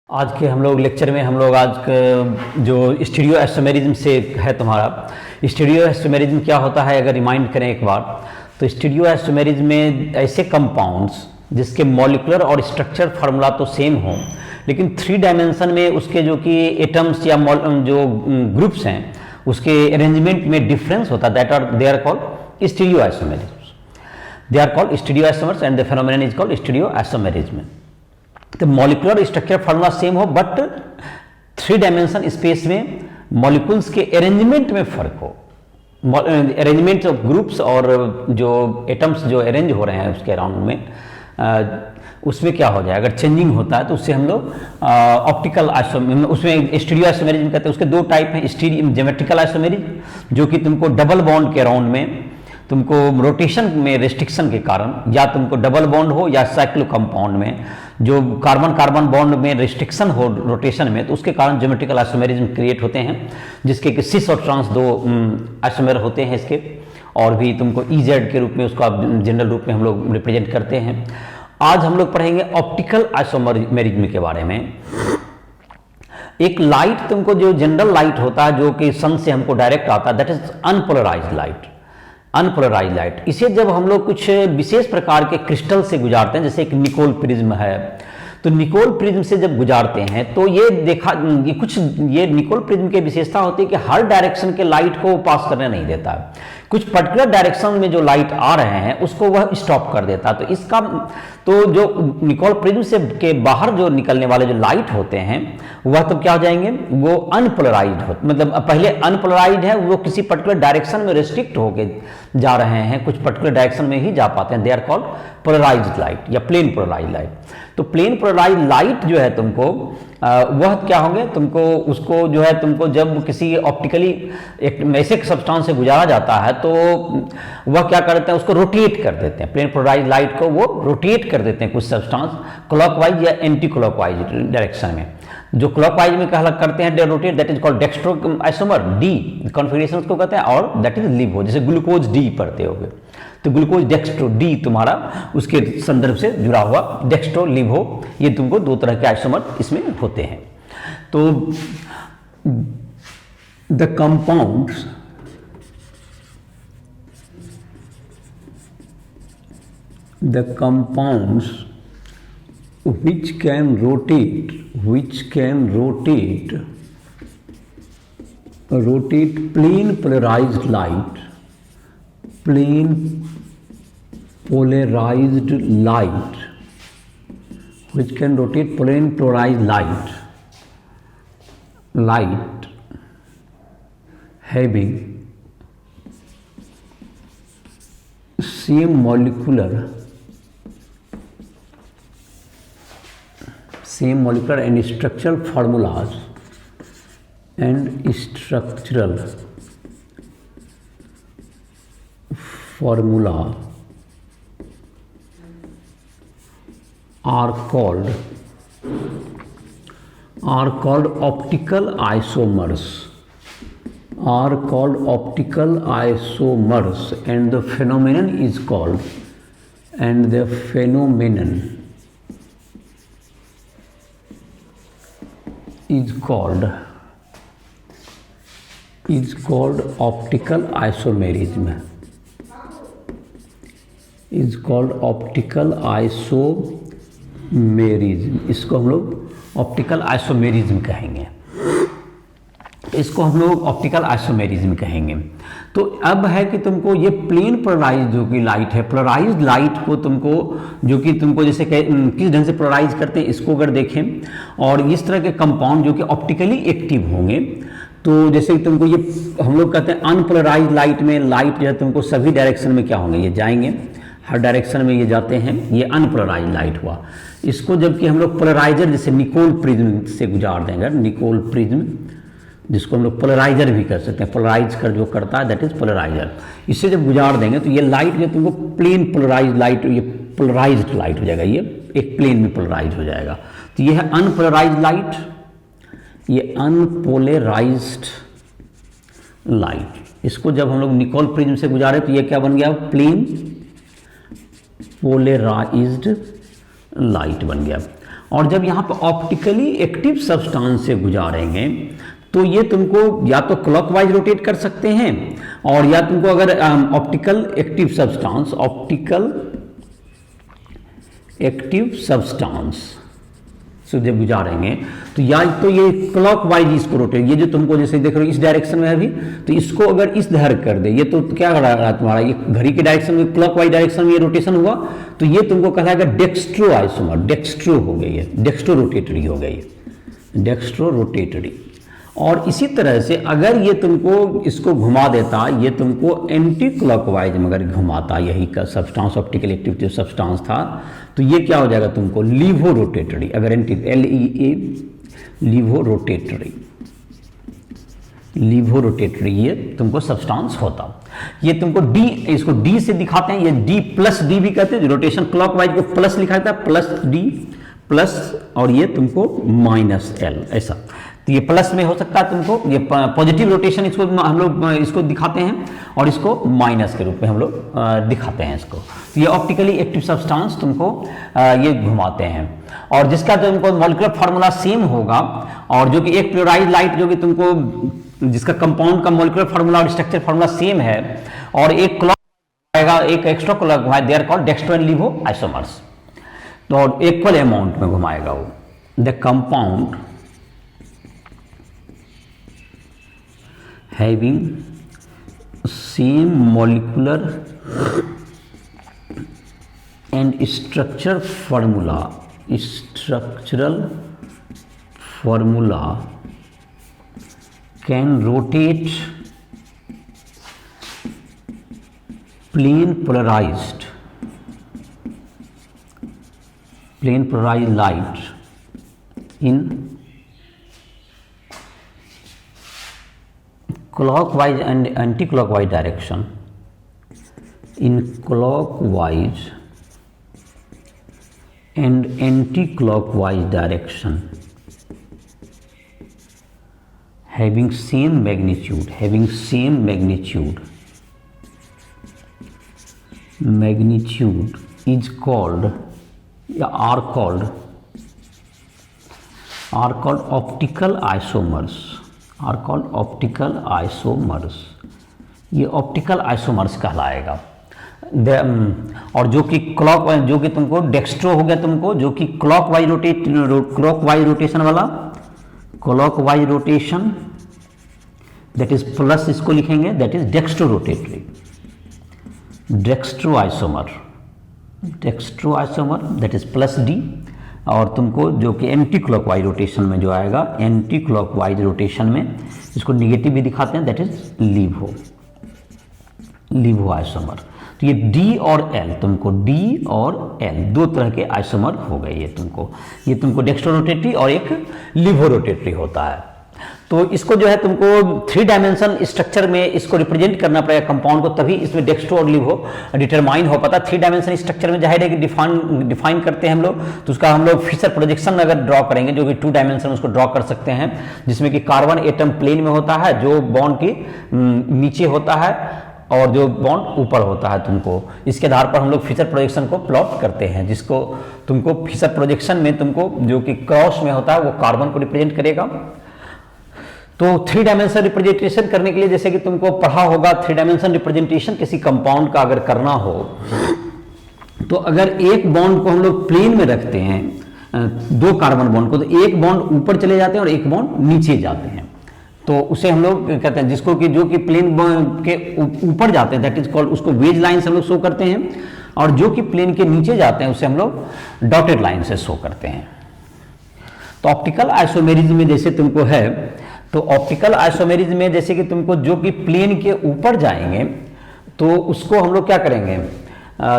आज के हम लोग लेक्चर में हम लोग जो स्टीरियो एस्टोमेरिज्म से है तुम्हारा स्टीरियो एस्टोमेरिज्म क्या होता है अगर रिमाइंड करें एक बार तो स्टीरियो एस्टोमेरिज्म में ऐसे कंपाउंड्स जिसके मॉलिक्यूलर और स्ट्रक्चर फार्मूला तो सेम हो लेकिन 3 डायमेंशन में उसके जो कि एटम्स या जो ग्रुप्स हैं उसके अरेंजमेंट में डिफरेंस होता है that they are called stereoisomerism. They are called stereoisomers and the phenomenon is called stereoisomerism. तो मॉलिक्यूलर स्ट्रक्चर फार्मूला सेम हो बट 3 डायमेंशन स्पेस में मॉलिक्यूल्स के अरेंजमेंट में फर्क हो, अरेंजमेंट ऑफ ग्रुप्स और जो एटम्स जो अरेंज हो रहे हैं उसके अराउंड में उसमें क्या हो जाए अगर चेंजिंग होता है तो उससे हम लोग ऑप्टिकल उसमें स्टीरियो आइसोमेरिज्म कहते हैं। उसके 2 टाइप हैं, स्टीरियो ज्योमेट्रिकल आइसोमेरिज्म जो कि तुमको डबल बॉन्ड के अराउंड में तुमको रोटेशन में रिस्ट्रिक्शन के कारण या तुमको डबल बॉन्ड हो या साइक्लो कंपाउंड में जो कार्बन कार्बन बॉन्ड में रिस्ट्रिक्शन हो रोटेशन में तो उसके कारण ज्योमेट्रिकल आइसोमेरिज्म क्रिएट होते हैं जिसके कि सिस और ट्रांस 2 आइसोमेर होते हैं इसके और भी तुमको EZ के रूप में उसको आप जनरल रूप में हम लोग रिप्रेजेंट करते हैं। आज हम लोग पढ़ेंगे ऑप्टिकल आइसोमेरिज्म के बारे में। एक लाइट तुमको जो जनरल लाइट होता है जो कि सन से हमको डायरेक्ट आता है that is unpolarised light. Unpolarise light इसे जब हम लोग कुछ विशेष प्रकार के क्रिस्टल से गुजारते हैं जैसे एक निकोल प्रिज्म है तो निकोल प्रिज्म से जब गुजारते हैं तो ये निकोल प्रिज्म की विशेषता होती है कि हर डायरेक्शन के लाइट को पास करने नहीं देता है। कुछ पर्टिकुलर डायरेक्शन में जो लाइट आ रहे हैं उसको वह स्टॉप कर देता है। तो जो निकोल प्रिज्म से के बाहर जो निकलने वाले जो लाइट होते हैं वह तो क्या हो जाएंगे वो अनपोलराइज्ड हो, मतलब पहले अनपोलराइज्ड है वो किसी पर्टिकुलर डायरेक्शन में रिस्ट्रिक्ट होके जा रहे हैं, कुछ पर्टिकुलर डायरेक्शन में ही जा पाते हैं। They are called polarised light या प्लेन पोलराइज्ड लाइट। तो प्लेन पोलराइज्ड लाइट जो है तुमको वह क्या होंगे तुमको उसको जो है तुमको जब किसी ऑप्टिकली एक ऐसे सब्सटेंस से गुजारा जाता है तो वह क्या करते हैं उसको रोटेट कर देते हैं। प्लेन पोलराइज्ड लाइट को वो रोटेट कर देते हैं कुछ सब्सटेंस क्लॉकवाइज या एंटी क्लॉकवाइज डायरेक्शन में। जो क्लॉकवाइज में कहला करते हैं rotate that is called dextro isomer D configuration को कहते हैं और दैट इज लिवो जैसे ग्लूकोज डी पढ़ते होगे तो ग्लूकोज डेक्स्ट्रो डी तुम्हारा उसके संदर्भ से जुड़ा हुआ डेक्स्ट्रो लिवो ये तुमको 2 तरह के आइसोमर इसमें होते हैं। तो the compounds which can rotate plane polarized light which can rotate plane polarized light having same molecular and structural formulas are called optical isomers and the phenomenon is called optical isomerism इसको हम लोग optical isomerism कहेंगे। तो अब है कि तुमको ये प्लेन पोलराइज्ड जो कि लाइट है पोलराइज्ड लाइट को तुमको जो कि तुमको जैसे किस ढंग से पोलराइज करते हैं इसको अगर देखें और इस तरह के कंपाउंड जो कि ऑप्टिकली एक्टिव होंगे तो जैसे तुमको ये हम लोग कहते हैं अनपोलराइज्ड लाइट में लाइट जो है तुमको सभी डायरेक्शन में क्या होंगे ये जाएंगे, हर डायरेक्शन में ये जाते हैं, ये अनपोलराइज्ड लाइट हुआ। इसको जबकि हम लोग पोलराइजर जैसे निकोल प्रिज्म से गुजार देंगे, निकोल प्रिज्म जिसको हम लोग पोलराइजर भी कर सकते हैं, पोलराइज कर जो करता है दैट इज पोलराइजर, इससे जब गुजार देंगे तो ये लाइट जो तुमको प्लेन पोलराइज्ड लाइट ये पोलराइज्ड लाइट हो जाएगा, ये एक प्लेन में पोलराइज हो जाएगा। तो ये है अनपोलराइज्ड लाइट, ये अनपोलराइज्ड लाइट। इसको जब हम लोग निकोल प्रिज्म से गुजारे तो ये क्या बन गया प्लेन पोलराइज्ड लाइट बन गया। और जब यहाँ पर ऑप्टिकली एक्टिव सब्सटेंस से गुजारेंगे तो ये तुमको या तो क्लॉकवाइज रोटेट कर सकते हैं, और या तुमको अगर ऑप्टिकल एक्टिव सब्सटेंस से जब गुजारेंगे तो या तो ये क्लॉकवाइज इसको रोटेट, ये जो तुमको जैसे देख रहे हो इस डायरेक्शन में अभी, तो इसको अगर इस धर कर दे, ये तो क्या कर रहा है तुम्हारा, ये घड़ी के डायरेक्शन में क्लॉकवाइज डायरेक्शन में ये रोटेशन हुआ, तो ये तुमको कहलाएगा डेक्स्ट्रो आइसोमर, डेक्स्ट्रो हो गई है, डेक्स्ट्रो रोटेटरी हो गई है, डेक्स्ट्रो रोटेटरी। और इसी तरह से अगर ये तुमको इसको घुमा देता, ये तुमको एंटी क्लॉकवाइज में अगर घुमाता यही का सब्सटेंस, ऑप्टिकल एक्टिव जो सब्सटेंस था, तो ये क्या हो जाएगा तुमको लीवो रोटेटरी, अगर एंटी LEA लीवो रोटेटरी ये तुमको सब्सटेंस होता। ये तुमको डी, इसको डी से दिखाते हैं, ये डी प्लस डी भी कहते हैं, रोटेशन क्लॉकवाइज को प्लस लिखा जाता है, प्लस डी प्लस, और ये तुमको माइनस L ऐसा। तो ये प्लस में हो सकता है तुमको, ये पॉजिटिव रोटेशन इसको हम लोग इसको दिखाते हैं, और इसको माइनस के रूप में हम लोग दिखाते हैं इसको। तो ये ऑप्टिकली एक्टिव सब्सटेंस तुमको ये घुमाते हैं, और जिसका तुमको मॉलिक्यूलर फार्मूला सेम होगा, और जो कि एक प्योराइज लाइट जो कि तुमको जिसका कंपाउंड का मॉलिक्यूलर फार्मूला और स्ट्रक्चर फार्मूला सेम है, और एक क्लॉक आएगा एक extra clock, they are called dextro and levo isomers, तो इक्वल अमाउंट में घुमाएगा वो। The compound having same molecular and structural formula can rotate plane polarized light in clockwise and anti-clockwise direction, in clockwise and anti-clockwise direction, having same magnitude is called, are called optical isomers, ये optical isomers कहलाएगा। और जो कि जो कि तुमको dextro हो गया तुमको, जो कि क्लॉकवाइज रोटेशन वाला, clockwise rotation that is plus, इसको लिखेंगे that is dextro rotatory, dextro isomer that is plus D. और तुमको जो कि एंटी क्लॉकवाइज रोटेशन में जो आएगा, एंटी क्लॉकवाइज रोटेशन में इसको निगेटिव भी दिखाते हैं, दैट इज लीवो आइसोमर। तो ये डी और एल, तुमको डी और एल दो तरह के आइसोमर हो गए ये तुमको डेक्स्ट्रो रोटेटरी और एक लीवो रोटेटरी होता है। तो इसको जो है तुमको 3 डायमेंशन स्ट्रक्चर में इसको रिप्रेजेंट करना पड़ेगा कंपाउंड को, तभी इसमें डेक्स्ट्रो और लीवो डिटरमाइन हो पाता। 3 डायमेंशन स्ट्रक्चर में जाहिर है कि डिफाइन करते हैं हम लोग, तो उसका हम लोग फिशर प्रोजेक्शन अगर ड्रॉ करेंगे, जो कि 2 डायमेंशन उसको ड्रॉ कर सकते हैं, जिसमें कि कार्बन एटम प्लेन में होता है, जो बॉन्ड की नीचे होता है और जो बॉन्ड ऊपर होता है। तुमको इसके आधार पर हम लोग फिशर प्रोजेक्शन को प्लॉट करते हैं, जिसको तुमको फिशर प्रोजेक्शन में तुमको जो कि क्रॉस में होता है वो कार्बन को रिप्रेजेंट करेगा। तो 3 डायमेंशन रिप्रेजेंटेशन करने के लिए, जैसे कि तुमको पढ़ा होगा, 3 डायमेंशन रिप्रेजेंटेशन किसी कंपाउंड का अगर करना हो, तो अगर एक बॉन्ड को हम लोग प्लेन में रखते हैं, 2 कार्बन बॉन्ड को, तो एक बॉन्ड ऊपर चले जाते हैं और एक बॉन्ड नीचे जाते हैं, तो उसे हम लोग कहते हैं, जिसको कि जो कि प्लेन के ऊपर जाते हैं दैट इज कॉल्ड, उसको वेज लाइन से हम लोग शो करते हैं, और जो कि प्लेन के नीचे जाते हैं उसे हम लोग डॉटेड लाइन से शो करते हैं। तो ऑप्टिकल आइसोमेरिज्म में जैसे तुमको है, तो ऑप्टिकल आइसोमेरिज्म में जैसे कि तुमको जो कि प्लेन के ऊपर जाएंगे, तो उसको हम लोग क्या करेंगे,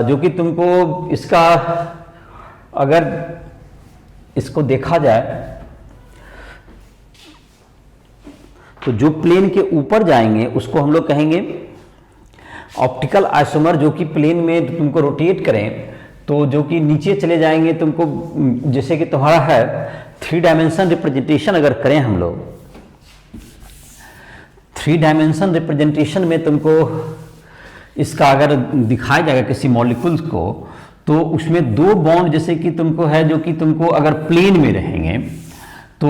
जो कि तुमको इसका अगर इसको देखा जाए, तो जो प्लेन के ऊपर जाएंगे उसको हम लोग कहेंगे ऑप्टिकल आइसोमर, जो कि प्लेन में तुमको रोटेट करें, तो जो कि नीचे चले जाएंगे तुमको, जैसे कि तुम्हारा है 3 डायमेंशन रिप्रेजेंटेशन अगर करें हम लोग, 3 डायमेंशन रिप्रेजेंटेशन में तुमको इसका अगर दिखाया जाएगा किसी मॉलिक्यूल्स को, तो उसमें दो बॉन्ड जैसे कि तुमको है जो कि तुमको अगर प्लेन में रहेंगे तो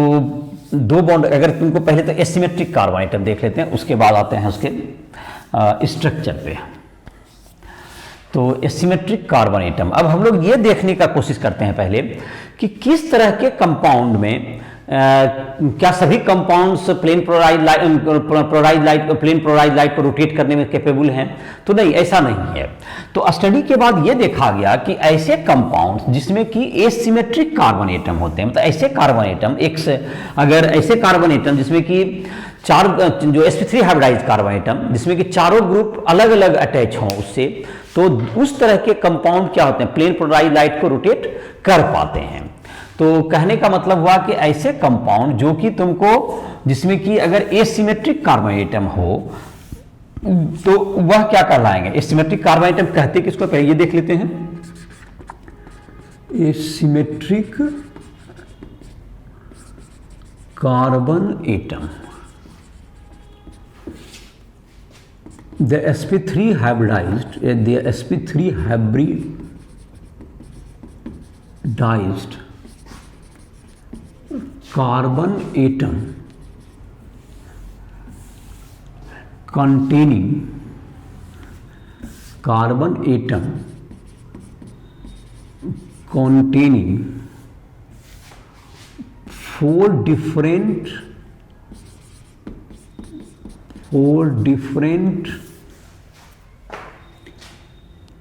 दो बॉन्ड, अगर तुमको पहले तो एसिमेट्रिक कार्बन आइटम देख लेते हैं, उसके बाद आते हैं उसके स्ट्रक्चर पे। तो एसिमेट्रिक कार्बन आइटम, अब हम लोग ये देखने का कोशिश करते हैं पहले कि किस तरह के कंपाउंड में क्या सभी कंपाउंड्स प्लेन क्लोराइड लाइट को रोटेट करने में कैपेबल हैं? तो नहीं, ऐसा नहीं है। तो स्टडी के बाद ये देखा गया कि ऐसे कंपाउंड्स जिसमें कि एसिमेट्रिक कार्बन एटम होते हैं, मतलब ऐसे कार्बन एटम अगर ऐसे कार्बन एटम जिसमें कि चार जो sp3 हाइब्रिडाइज्ड कार्बन एटम जिसमें कि चारों ग्रुप अलग अलग अटैच हों उससे, तो उस तरह के कंपाउंड क्या होते हैं, प्लेन क्लोराइड लाइट को रोटेट कर पाते हैं। तो कहने का मतलब हुआ कि ऐसे कंपाउंड जो कि तुमको जिसमें कि अगर एसिमेट्रिक कार्बन एटम हो तो वह क्या कहलाएंगे? एसिमेट्रिक कार्बन एटम कहते किसको, पहले ये देख लेते हैं। Asymmetric carbon atom, the sp3 hybridized carbon atom containing four different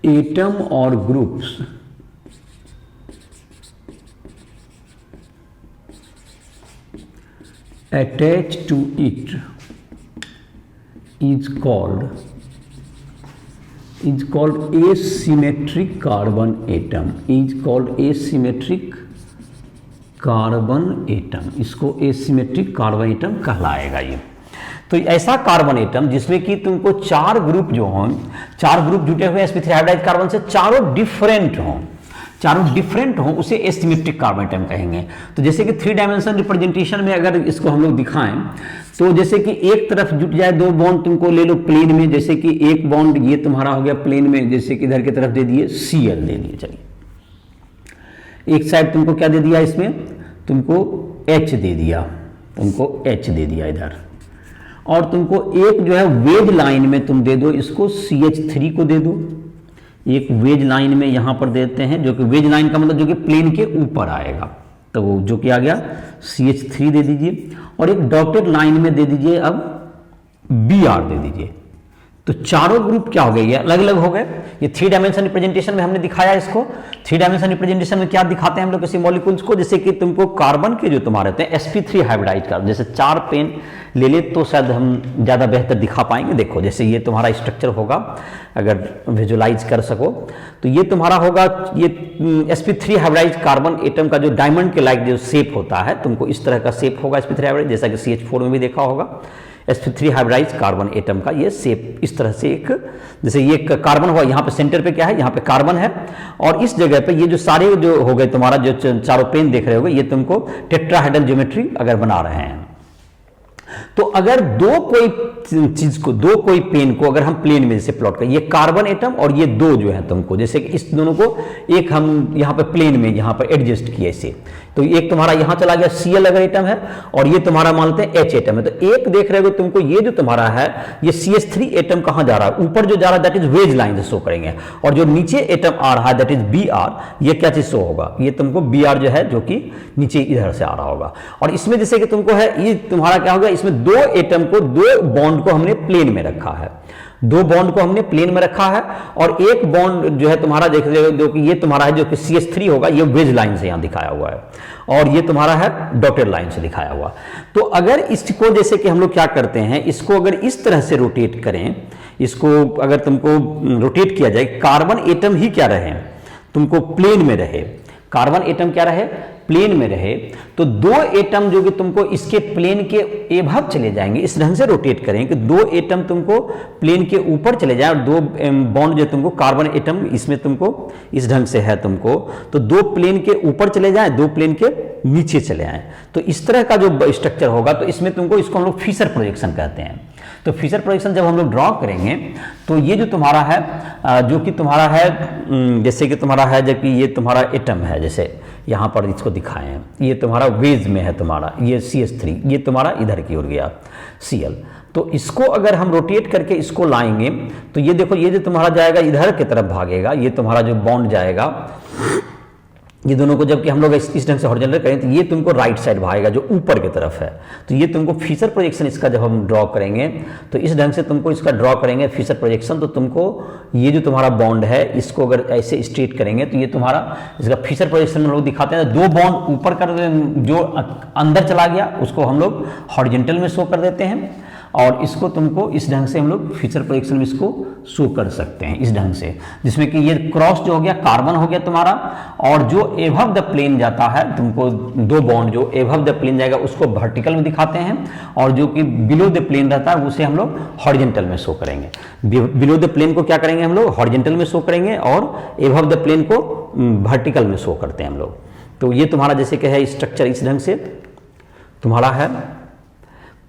atom or groups attached to it is called asymmetric carbon atom, इसको एसिमेट्रिक कार्बन एटम कहलाएगा ये। तो ऐसा कार्बन एटम जिसमें कि तुमको चार ग्रुप जो हों, चार ग्रुप जुटे हुए sp3 हाइब्रिडाइज्ड कार्बन से चारों डिफरेंट हों, उसे एसिमेट्रिक कार्बन एटम कहेंगे। तो जैसे कि 3 डायमेंशन रिप्रेजेंटेशन में अगर इसको हम लोग दिखाएं तो जैसे कि एक तरफ जुट जाए दो बॉन्ड, तुमको ले लो प्लेन में, जैसे कि एक बॉन्ड ये तुम्हारा हो गया प्लेन में, जैसे कि इधर की तरफ दे दिए Cl दे दिए, चलिए एक साइड तुमको क्या दे दिया, इसमें तुमको H दे दिया, इधर, और तुमको एक जो है वेज लाइन में तुम दे दो, इसको CH3 को दे दो, एक वेज लाइन में यहां पर देते हैं, जो कि वेज लाइन का मतलब जो कि प्लेन के ऊपर आएगा, तो वो जो कि आ गया CH3 दे दीजिए, और एक डॉटेड लाइन में दे दीजिए अब Br दे दीजिए। तो चारों ग्रुप क्या हो गए, ये अलग अलग हो गए। ये 3 डायमेंशन रिप्रेजेंटेशन में हमने दिखाया इसको। 3 डायमेंशन रिप्रेजेंटेशन में क्या दिखाते हैं हम लोग किसी मॉलिक्यूल्स को, जैसे कि तुमको कार्बन के जो तुम्हारे होते हैं sp3 हाइब्रिडाइज्ड कार्बन, जैसे 4 पेन ले ले तो शायद हम ज़्यादा बेहतर दिखा पाएंगे। देखो जैसे ये तुम्हारा स्ट्रक्चर होगा, अगर विजुलाइज कर सको तो ये तुम्हारा होगा, ये sp3 हाइब्रिडाइज्ड कार्बन एटम का जो डायमंड के लाइक जो शेप होता है, तुमको इस तरह का शेप होगा sp3 हाइब्रिडाइज्ड, जैसा कि CH4 में भी देखा होगा। sp3 हाइब्रिडाइज्ड कार्बन एटम का ये शेप इस तरह से, एक जैसे ये कार्बन हुआ, यहाँ पे सेंटर पे क्या है, यहाँ पे कार्बन है, और इस जगह पे ये जो सारे जो हो गए तुम्हारा जो चारों पेन देख रहे होगे, ये तुमको टेट्राहेड्रल ज्योमेट्री अगर बना रहे हैं। तो अगर दो कोई पेन को अगर हम प्लेन में जैसे प्लॉट करें, ये कार्बन एटम और ये दो जो है तुमको, जैसे कि इस दोनों को एक हम यहाँ पे प्लेन में यहाँ पर एडजस्ट किए ऐसे, तो एक तुम्हारा यहाँ चला गया Cl अगर एटम है, और ये तुम्हारा मानते हैं H एटम है, तो एक देख रहे हो तुमको ये जो तुम्हारा है ये CH3 एटम कहाँ जा रहा है, ऊपर जो जा रहा है दैट इज वेज लाइन से शो करेंगे, और जो नीचे एटम आ रहा है दैट इज Br, ये क्या चीज शो होगा, ये तुमको Br जो है जो कि नीचे इधर से आ रहा होगा। और इसमें जैसे कि तुमको है, ये तुम्हारा क्या होगा, इसमें दो एटम को, दो बॉन्ड को हमने प्लेन में रखा है, दो बॉन्ड को हमने प्लेन में रखा है, और एक बॉन्ड जो है तुम्हारा देख रहे हो जो कि ये तुम्हारा है जो कि CH3 होगा, ये वेज लाइन से यहां दिखाया हुआ है, और ये तुम्हारा है डॉटेड लाइन से दिखाया हुआ। तो अगर इसको जैसे कि हम लोग क्या करते हैं, इसको अगर इस तरह से रोटेट करें, इसको अगर तुमको रोटेट किया जाए, कार्बन एटम ही क्या रहे, तुमको प्लेन में रहे, कार्बन एटम क्या रहे, प्लेन में रहे तो दो एटम जो कि तुमको इसके प्लेन के एभव चले जाएंगे, इस ढंग से रोटेट करेंगे कि दो एटम तुमको प्लेन के ऊपर चले जाए और दो बॉन्ड जो तुमको कार्बन एटम इसमें तुमको इस ढंग से है तुमको, तो दो प्लेन के ऊपर चले जाएं, दो प्लेन के नीचे चले आए, तो इस तरह का जो स्ट्रक्चर होगा तो इसमें तुमको, इसको हम लोग फिशर प्रोजेक्शन कहते हैं। तो फिशर प्रोजेक्शन जब हम लोग ड्रॉ करेंगे तो ये जो तुम्हारा है जो कि तुम्हारा है जैसे कि तुम्हारा है जब कि ये तुम्हारा एटम है, जैसे यहाँ पर इसको दिखाए हैं, ये तुम्हारा वेज में है तुम्हारा, ये CH3, ये तुम्हारा इधर की ओर गया Cl। तो इसको अगर हम रोटेट करके इसको लाएंगे तो ये देखो, ये जो तुम्हारा जाएगा इधर की तरफ भागेगा, ये तुम्हारा जो बॉन्ड जाएगा, ये दोनों को जबकि हम लोग इस ढंग से हॉरिजॉन्टल करें तो ये तुमको राइट साइड भागेगा जो ऊपर की तरफ है। तो ये तुमको फिशर प्रोजेक्शन इसका जब हम ड्रॉ करेंगे तो इस ढंग से तुमको इसका ड्रॉ करेंगे फिशर प्रोजेक्शन, तो तुमको ये जो तुम्हारा बॉन्ड है इसको अगर ऐसे स्ट्रेट करेंगे तो ये तुम्हारा इसका फिशर प्रोजेक्शन में लोग दिखाते हैं, दो बॉन्ड ऊपर कर जो अंदर चला गया उसको हम लोग हॉरिजॉन्टल में शो कर देते हैं, और इसको तुमको इस ढंग से हम लोग फीचर प्रोजेक्शन में इसको शो कर सकते हैं इस ढंग से, जिसमें कि ये क्रॉस जो हो गया कार्बन हो गया तुम्हारा, और जो एभव द प्लेन जाता है तुमको दो बॉन्ड जो एभव द प्लेन जाएगा उसको वर्टिकल में दिखाते हैं, और जो कि बिलो द प्लेन रहता है उसे हम लोग हॉरिजॉन्टल में शो करेंगे। बिलो द प्लेन को क्या करेंगे हम लोग हॉरिजॉन्टल में शो करेंगे, और एभव द प्लेन को वर्टिकल में शो करते हैं हम लोग। तो ये तुम्हारा जैसे कि है स्ट्रक्चर इस ढंग से तुम्हारा है,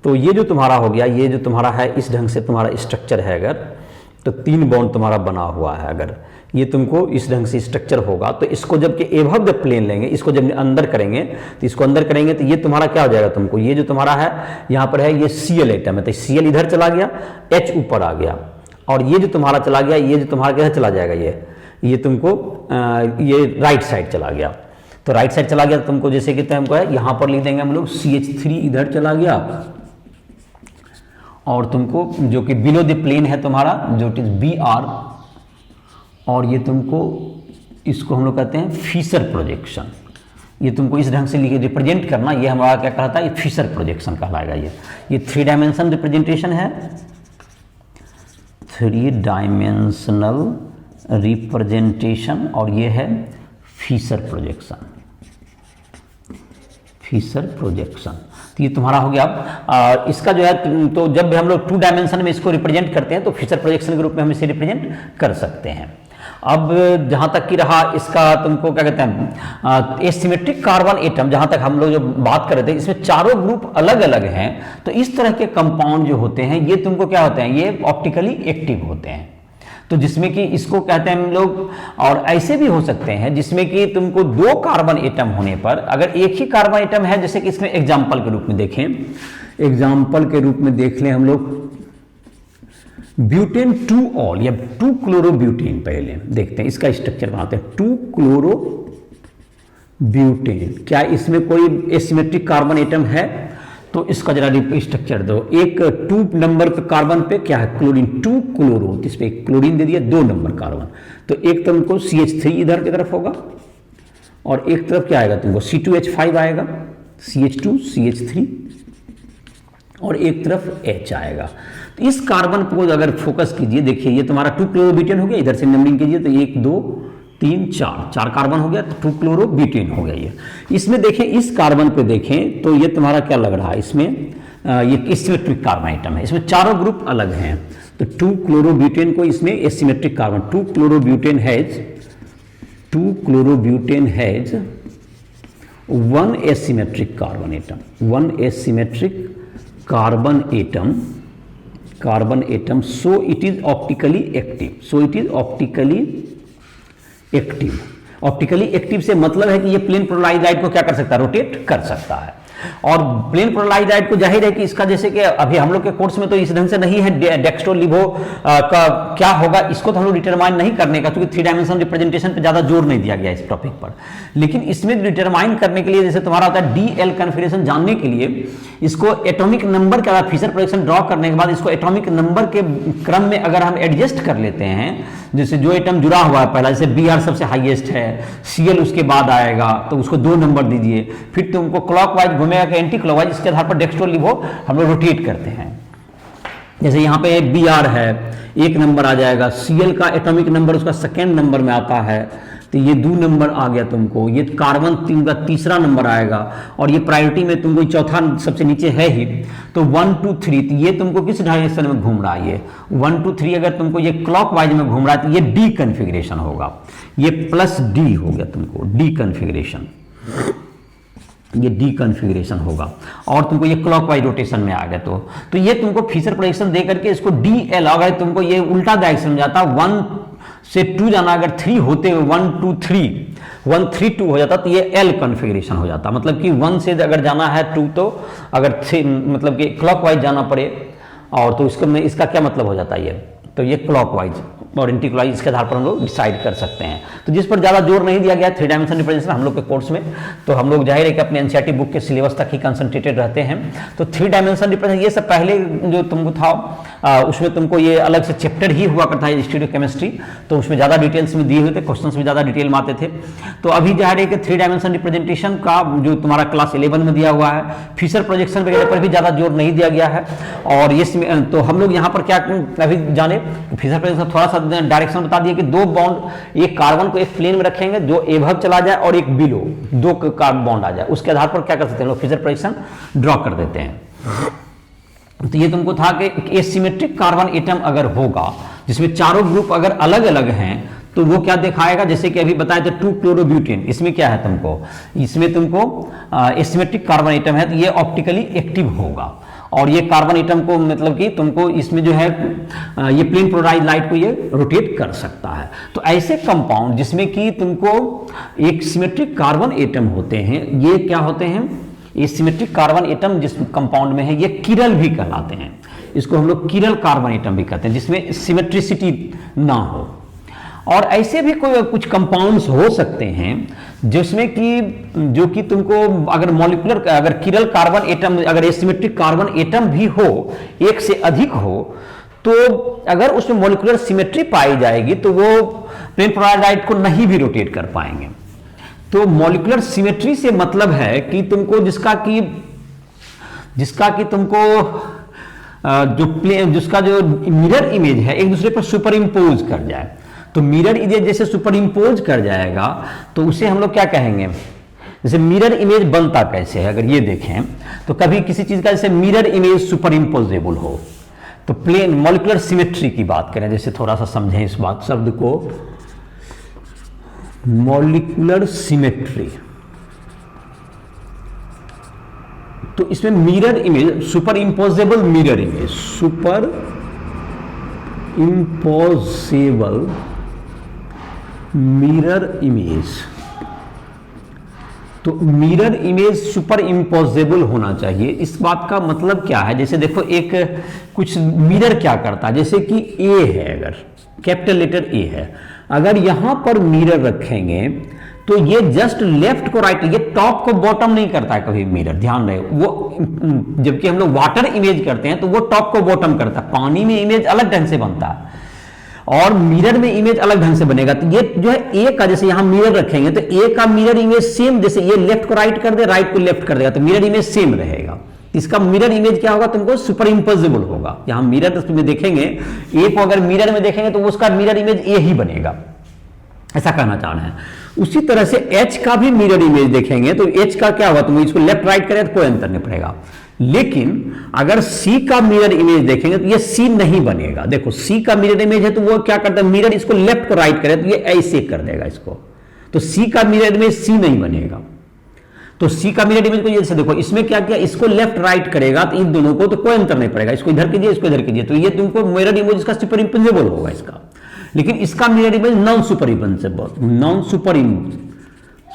तो ये जो तुम्हारा हो गया, ये जो तुम्हारा है इस ढंग से तुम्हारा स्ट्रक्चर है, अगर तो तीन बॉन्ड तुम्हारा बना हुआ है, अगर ये तुमको इस ढंग से स्ट्रक्चर होगा तो इसको जब कि एभव द प्लेन लेंगे, इसको जब अंदर करेंगे तो इसको अंदर करेंगे तो ये तुम्हारा क्या हो जाएगा तुमको, ये जो तुम्हारा है यहाँ पर है ये Cl एटम है, तो Cl इधर चला गया, H ऊपर आ गया, और ये जो तुम्हारा चला गया, ये जो तुम्हारा किधर चला जाएगा, ये तुमको ये राइट साइड चला गया। तो राइट साइड चला गया तो तुमको जैसे कि हमको है यहाँ पर लिख देंगे हम लोग CH3 इधर चला गया, और तुमको जो कि बिलो द प्लेन है तुम्हारा जो इट इज Br, और ये तुमको इसको हम लोग कहते हैं फिशर प्रोजेक्शन। ये तुमको इस ढंग से लिखे रिप्रेजेंट करना, ये हमारा क्या कहता है, ये फिशर प्रोजेक्शन कहलाएगा। ये 3 डायमेंशन रिप्रेजेंटेशन है, 3 डायमेंशनल रिप्रेजेंटेशन, और ये है फिशर प्रोजेक्शन। फिशर प्रोजेक्शन तो ये तुम्हारा हो गया। अब इसका जो है तो जब भी हम लोग 2 डायमेंशन में इसको रिप्रेजेंट करते हैं तो फिशर प्रोजेक्शन के रूप में हम इसे रिप्रेजेंट कर सकते हैं। अब जहाँ तक कि रहा इसका तुमको क्या कहते हैं एसिमेट्रिक कार्बन एटम, जहाँ तक हम लोग जो बात कर रहे थे इसमें चारों ग्रुप अलग अलग हैं, तो इस तरह के कंपाउंड जो होते हैं ये तुमको क्या होते हैं, ये ऑप्टिकली एक्टिव होते हैं। तो जिसमें कि इसको कहते हैं हम लोग, और ऐसे भी हो सकते हैं जिसमें कि तुमको 2 कार्बन एटम होने पर, अगर एक ही कार्बन एटम है, जैसे कि इसमें एग्जाम्पल के रूप में देखें, एग्जाम्पल के रूप में देख लें हम लोग ब्यूटेन 2 ऑल या 2 क्लोरोब्यूटेन, पहले देखते हैं इसका स्ट्रक्चर बनाते हैं। 2 क्लोरोब्यूटेन, क्या इसमें कोई एसिमेट्रिक कार्बन एटम है? तो इसका जरा स्ट्रक्चर दो। एक 2 नंबर के कार्बन पे क्या है क्लोरीन, 2 क्लोरो, इस पे क्लोरीन दे दिया, 2 नंबर कार्बन, तो एक तरफ तुमको CH3 इधर की तरफ होगा, और एक तरफ क्या आएगा तुमको C2H5 आएगा, CH2 CH3, और एक तरफ H आएगा। तो इस कार्बन को अगर फोकस कीजिए, देखिए ये तुम्हारा 2 क्लोरोब्यूटेन हो गया, इधर से नंबरिंग कीजिए तो 1 2 3 4 कार्बन हो गया, तो 2 क्लोरोब्यूटेन हो गया ये। इसमें देखें, इस कार्बन पे देखें तो ये तुम्हारा क्या लग रहा है, इसमें ये एसिमेट्रिक कार्बन आइटम है, इसमें चारों ग्रुप अलग हैं। तो 2 क्लोरोब्यूटेन को इसमें asymmetric carbon, 2 chlorobutane has 1 asymmetric carbon atom, 1 asymmetric carbon atom, so it is optically active. Optically active से मतलब है कि ये प्लेन पोलराइज्ड लाइट को क्या कर सकता है, रोटेट कर सकता है। और प्लेन पोलराइज्ड लाइट को जाहिर है कि इसका जैसे कि अभी हम लोग के कोर्स में तो इस ढंग से नहीं है डेक्स्ट्रो लिबो का क्या होगा, इसको तो हम लोग डिटरमाइन नहीं करने का, क्योंकि 3 डायमेंशन रिप्रेजेंटेशन पे ज्यादा जोर नहीं दिया गया इस टॉपिक पर। लेकिन इसमें डिटरमाइन करने के लिए जैसे तुम्हारा होता है DL कन्फिगरेशन जानने के लिए, इसको एटॉमिक नंबर का फिशर प्रोजेक्शन ड्रॉ करने के बाद इसको एटॉमिक नंबर के क्रम में अगर हम एडजस्ट कर लेते हैं, जैसे जो एटम जुड़ा हुआ है पहला, जैसे Br सबसे हाईएस्ट है, Cl उसके बाद आएगा, तो उसको 2 नंबर दीजिए, फिर तुमको क्लॉकवाइज घूमेगा कि एंटी क्लॉकवाइज, इसके आधार पर डेक्स्ट्रो लिबो हम लोग रोटेट करते हैं। जैसे यहाँ पे Br है 1 नंबर आ जाएगा, Cl का एटॉमिक नंबर उसका 2nd नंबर में आता है, तो ये 2 नंबर आ गया तुमको, ये कार्बन तुमका तीसरा नंबर आएगा, और ये प्रायोरिटी में तुमको चौथा सबसे नीचे है ही। तो 1 2 3, तो ये तुमको किस डायरेक्शन में घूम रहा है, ये 1 2 3 अगर तुमको ये क्लॉकवाइज में घूम रहा है तो ये डी कन्फिग्रेशन होगा, ये प्लस डी हो गया तुमको, डी कन्फिग्रेशन, ये डी कन्फिग्रेशन होगा, और तुमको ये क्लॉकवाइज रोटेशन में आ गया। तो ये तुमको फीचर प्रोजेक्शन दे करके इसको डी एल, अगर तुमको ये उल्टा डायरेक्शन में जाता 1 से 2 जाना, अगर 3 होते 1 2 3 1 3 2 हो जाता तो ये एल कन्फिग्रेशन हो जाता, मतलब कि 1 से अगर जाना है 2, तो अगर 3 मतलब कि क्लॉकवाइज जाना पड़े, और तो इसको में इसका क्या मतलब हो जाता है ये, तो ये क्लॉकवाइज और एंटीक्लॉकवाइज, इसके आधार पर हम लोग डिसाइड कर सकते हैं। तो जिस पर ज़्यादा जोर नहीं दिया गया 3 डायमेंशन रिप्रेजेंटेशन हम लोग के कोर्स में, तो हम लोग जाहिर है कि अपने एनसीईआरटी बुक के सिलेबस तक ही कंसंट्रेटेड रहते हैं। तो 3 डायमेंशन रिप्रेजेंटेशन ये सब पहले जो तुमको था उसमें तुमको ये अलग से चैप्टर ही हुआ करता है स्टीरियो केमिस्ट्री, तो उसमें ज़्यादा डिटेल्स में दिए हुए थे, क्वेश्चंस भी ज़्यादा डिटेल में आते थे। तो अभी जाहिर है कि 3 डायमेंशन रिप्रेजेंटेशन का जो तुम्हारा क्लास 11 में दिया हुआ है, फीचर प्रोजेक्शन वगैरह पर भी ज़्यादा जोर नहीं दिया गया है। और इसमें तो हम लोग यहाँ पर क्या अभी जाने, फीचर प्रोजेक्शन थोड़ा सा डायरेक्शन बता दिए कि 2 बॉन्ड, एक कार्बन को एक प्लेन में रखेंगे, जो एभव चला जाए और एक बिलो, 2 का बॉन्ड आ जाए, उसके आधार पर क्या कर सकते हैं लोग, फिजर प्रोजेक्शन ड्रॉ कर देते हैं। तो ये तुमको था कि एसिमेट्रिक कार्बन एटम अगर होगा जिसमें चारों ग्रुप अगर अलग अलग हैं, तो वो क्या दिखाएगा, जैसे कि अभी बताया था 2 क्लोरोब्यूटेन, इसमें क्या है तुमको, इसमें तुमको एसिमेट्रिक कार्बन एटम है, तो ये ऑप्टिकली एक्टिव होगा, और ये कार्बन एटम को मतलब कि तुमको इसमें जो है ये प्लेन पोलराइज लाइट को ये रोटेट कर सकता है। तो ऐसे कंपाउंड जिसमें कि तुमको एक सिमेट्रिक कार्बन एटम होते हैं, ये क्या होते हैं, ये सिमेट्रिक कार्बन एटम जिस कंपाउंड में है ये किरल भी कहलाते हैं, इसको हम लोग किरल कार्बन एटम भी कहते हैं, जिसमें सिमेट्रिसिटी ना हो। और ऐसे भी कोई कुछ कंपाउंड्स हो सकते हैं जिसमें कि जो कि तुमको अगर मॉलिक्यूलर अगर किरल कार्बन एटम अगर एसिमेट्रिक कार्बन एटम भी हो, एक से अधिक हो, तो अगर उसमें मॉलिक्यूलर सिमेट्री पाई जाएगी तो वो प्लेन पोलराइज लाइट को नहीं भी रोटेट कर पाएंगे। तो मॉलिक्यूलर सिमेट्री से मतलब है कि तुमको जिसका कि तुमको जो प्लेन जिसका जो मिरर इमेज है एक दूसरे पर सुपर इम्पोज कर जाए, तो मिरर इमेज जैसे सुपर इम्पोज कर जाएगा तो उसे हम लोग क्या कहेंगे, जैसे मिरर इमेज बनता कैसे है, अगर ये देखें तो कभी किसी चीज का जैसे मिरर इमेज सुपर इम्पोजेबल हो, तो प्लेन मॉलिक्यूलर सिमेट्री की बात करें, जैसे थोड़ा सा समझें इस बात शब्द को, मॉलिक्यूलर सिमेट्री, तो इसमें mirror image super imposable mirror image, super imposable mirror image, तो मिरर इमेज सुपर इम्पोजेबल होना चाहिए। इस बात का मतलब क्या है, जैसे देखो एक कुछ मिरर क्या करता है, जैसे कि ए है, अगर कैपिटल लेटर ए है, अगर यहां पर मिरर रखेंगे तो ये जस्ट लेफ्ट को राइट, ये टॉप को बॉटम नहीं करता है कभी मिरर, ध्यान रहे वो, जबकि हम लोग वाटर इमेज करते हैं तो वो टॉप को बॉटम करता है, पानी में इमेज अलग ढंग से बनता है और मिरर में इमेज अलग ढंग से बनेगा। तो ये जो है ए का, जैसे यहां मिरर रखेंगे तो ए का मिरर इमेज सेम, जैसे ये लेफ्ट को राइट कर दे, राइट को लेफ्ट कर देगा, तो मिरर इमेज सेम रहेगा। इसका मिरर इमेज क्या होगा, तुमको सुपर इम्पोजेबल होगा। यहां मिरर तुम्हें देखेंगे, ए को अगर मिरर में देखेंगे तो उसका मिरर इमेज ए ही बनेगा, ऐसा कहना चाह रहे हैं। उसी तरह से एच का भी मिरर इमेज देखेंगे तो एच का क्या होगा, तुम इसको लेफ्ट राइट करें तो कोई अंतर नहीं पड़ेगा। लेकिन अगर सी का मिरर इमेज देखेंगे तो ये सी नहीं बनेगा। देखो सी का मिरर इमेज है तो वो क्या करता है, मिरर इसको लेफ्ट को राइट करे तो ये ऐसे कर देगा इसको, तो सी का मिरर इमेज सी नहीं बनेगा। तो सी का मिरर इमेज को जैसे देखो, इसमें क्या किया, इसको लेफ्ट राइट करेगा तो इन दोनों को तो कोई अंतर नहीं पड़ेगा, इसको इधर कीजिए इसको इधर कीजिए, तो ये तुमको मिरर इमेज इसका सुपर इम्पोजेबल होगा इसका। लेकिन इसका mirror image non super imposable, non